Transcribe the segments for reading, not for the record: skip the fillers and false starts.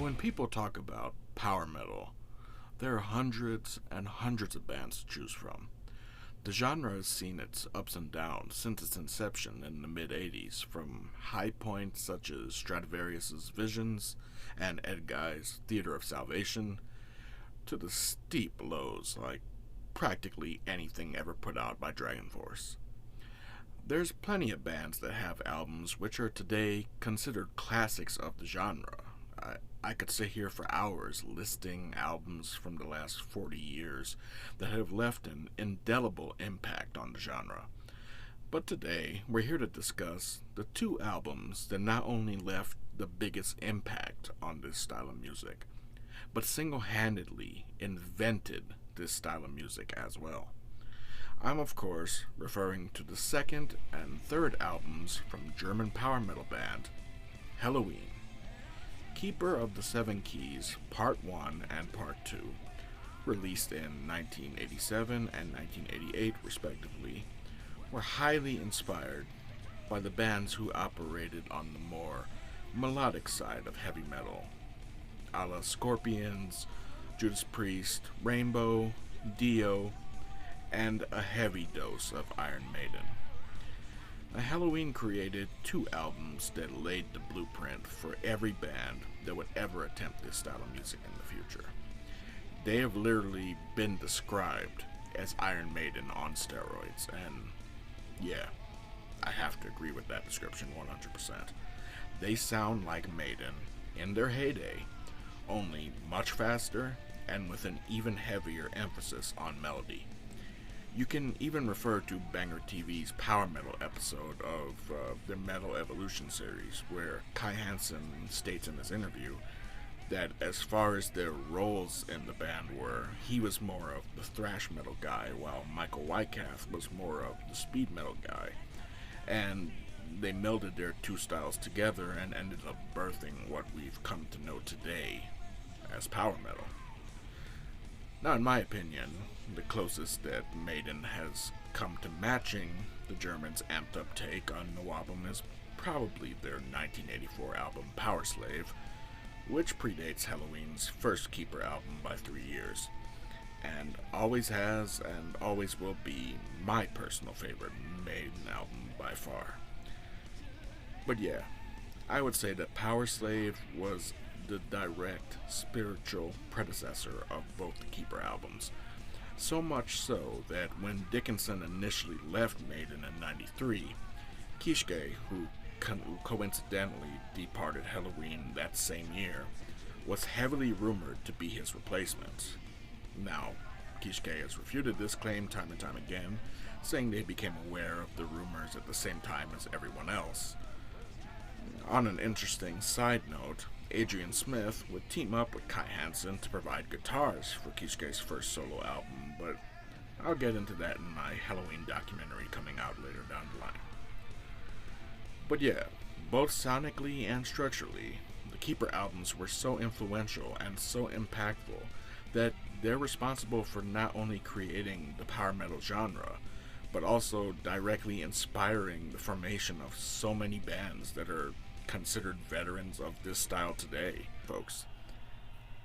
When people talk about power metal, there are hundreds and hundreds of bands to choose from. The genre has seen its ups and downs since its inception in the mid 80s, from high points such as Stradivarius's Visions and Ed Guy's Theater of Salvation, to the steep lows like practically anything ever put out by Dragon Force. There's plenty of bands that have albums which are today considered classics of the genre. I could sit here for hours listing albums from the last 40 years that have left an indelible impact on the genre. But today, we're here to discuss the two albums that not only left the biggest impact on this style of music, but single-handedly invented this style of music as well. I'm of course referring to the second and third albums from German power metal band Helloween. Keeper of the Seven Keys Part 1 and Part 2, released in 1987 and 1988 respectively, were highly inspired by the bands who operated on the more melodic side of heavy metal, a la Scorpions, Judas Priest, Rainbow, Dio, and a heavy dose of Iron Maiden. Helloween created two albums that laid the blueprint for every band that would ever attempt this style of music in the future. They have literally been described as Iron Maiden on steroids, and yeah, I have to agree with that description 100%. They sound like Maiden in their heyday, only much faster and with an even heavier emphasis on melody. You can even refer to Banger TV's Power Metal episode of their Metal Evolution series, where Kai Hansen states in this interview that as far as their roles in the band were, he was more of the thrash metal guy, while Michael Wyckoff was more of the speed metal guy. And they melded their two styles together and ended up birthing what we've come to know today as power metal. Now, in my opinion, the closest that Maiden has come to matching the Germans' amped up take on no album is probably their 1984 album Power Slave, which predates Helloween's first Keeper album by 3 years, and always has and always will be my personal favorite Maiden album by far. But yeah, I would say that Power Slave was the direct spiritual predecessor of both the Keeper albums. So much so that when Dickinson initially left Maiden in '93, Kishke, who coincidentally departed Helloween that same year, was heavily rumored to be his replacement. Now, Kishke has refuted this claim time and time again, saying they became aware of the rumors at the same time as everyone else. On an interesting side note, Adrian Smith would team up with Kai Hansen to provide guitars for Kishke's first solo album, but I'll get into that in my Helloween documentary coming out later down the line. But yeah, both sonically and structurally, the Keeper albums were so influential and so impactful that they're responsible for not only creating the power metal genre, but also directly inspiring the formation of so many bands that are considered veterans of this style today, folks.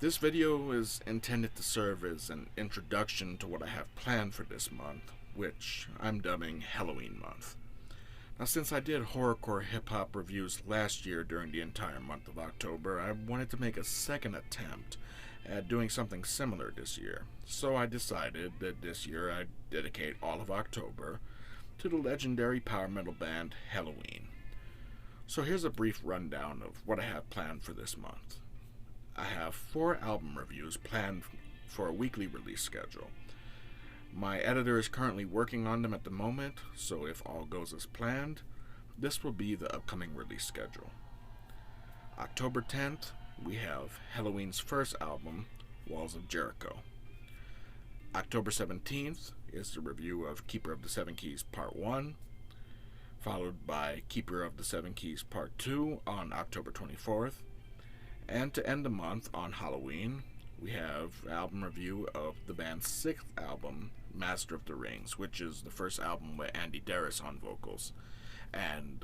This video is intended to serve as an introduction to what I have planned for this month, which I'm dubbing Helloween Month. Now, since I did horrorcore hip-hop reviews last year during the entire month of October, I wanted to make a second attempt at doing something similar this year. So I decided that this year I'd dedicate all of October to the legendary power metal band Helloween. So here's a brief rundown of what I have planned for this month. I have 4 album reviews planned for a weekly release schedule. My editor is currently working on them at the moment, so if all goes as planned, this will be the upcoming release schedule. October 10th, we have Helloween's first album, Walls of Jericho. October 17th is the review of Keeper of the Seven Keys Part 1, followed by Keeper of the Seven Keys Part 2 on October 24th. And to end the month on Helloween, we have album review of the band's 6th album, Master of the Rings, which is the first album with Andy Darris on vocals, and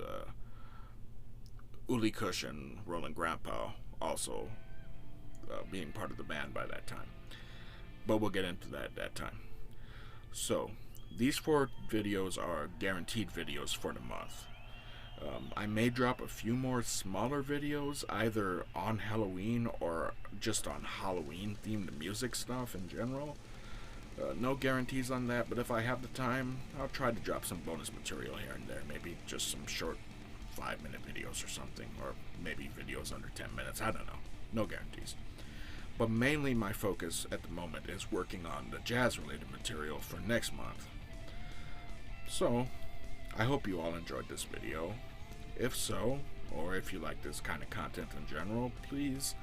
Uli Kush and Roland Grandpa also being part of the band by that time. But we'll get into that at that time. So, these 4 videos are guaranteed videos for the month. I may drop a few more smaller videos, either on Halloween or just on Halloween-themed music stuff in general. No guarantees on that, but if I have the time, I'll try to drop some bonus material here and there. Maybe just some short 5-minute videos or something, or maybe videos under 10 minutes. I don't know. No guarantees. But mainly my focus at the moment is working on the jazz-related material for next month. So, I hope you all enjoyed this video. If so, or if you like this kind of content in general, please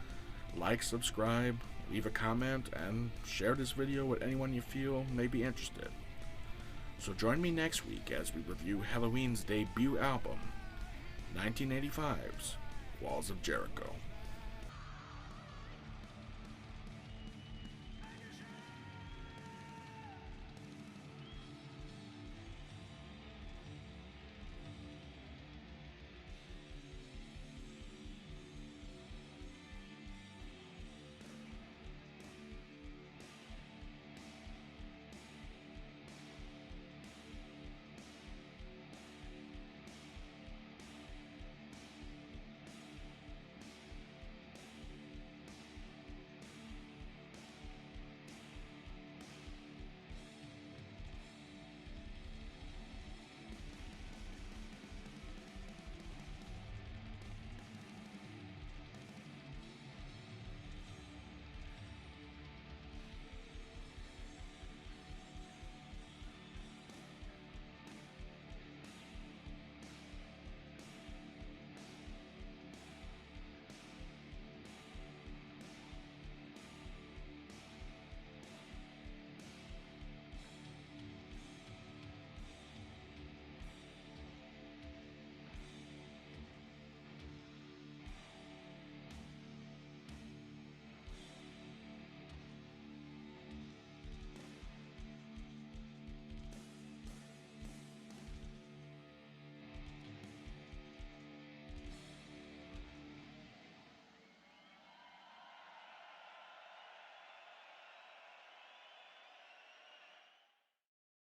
like, subscribe, leave a comment, and share this video with anyone you feel may be interested. So join me next week as we review Helloween's debut album, 1985's Walls of Jericho.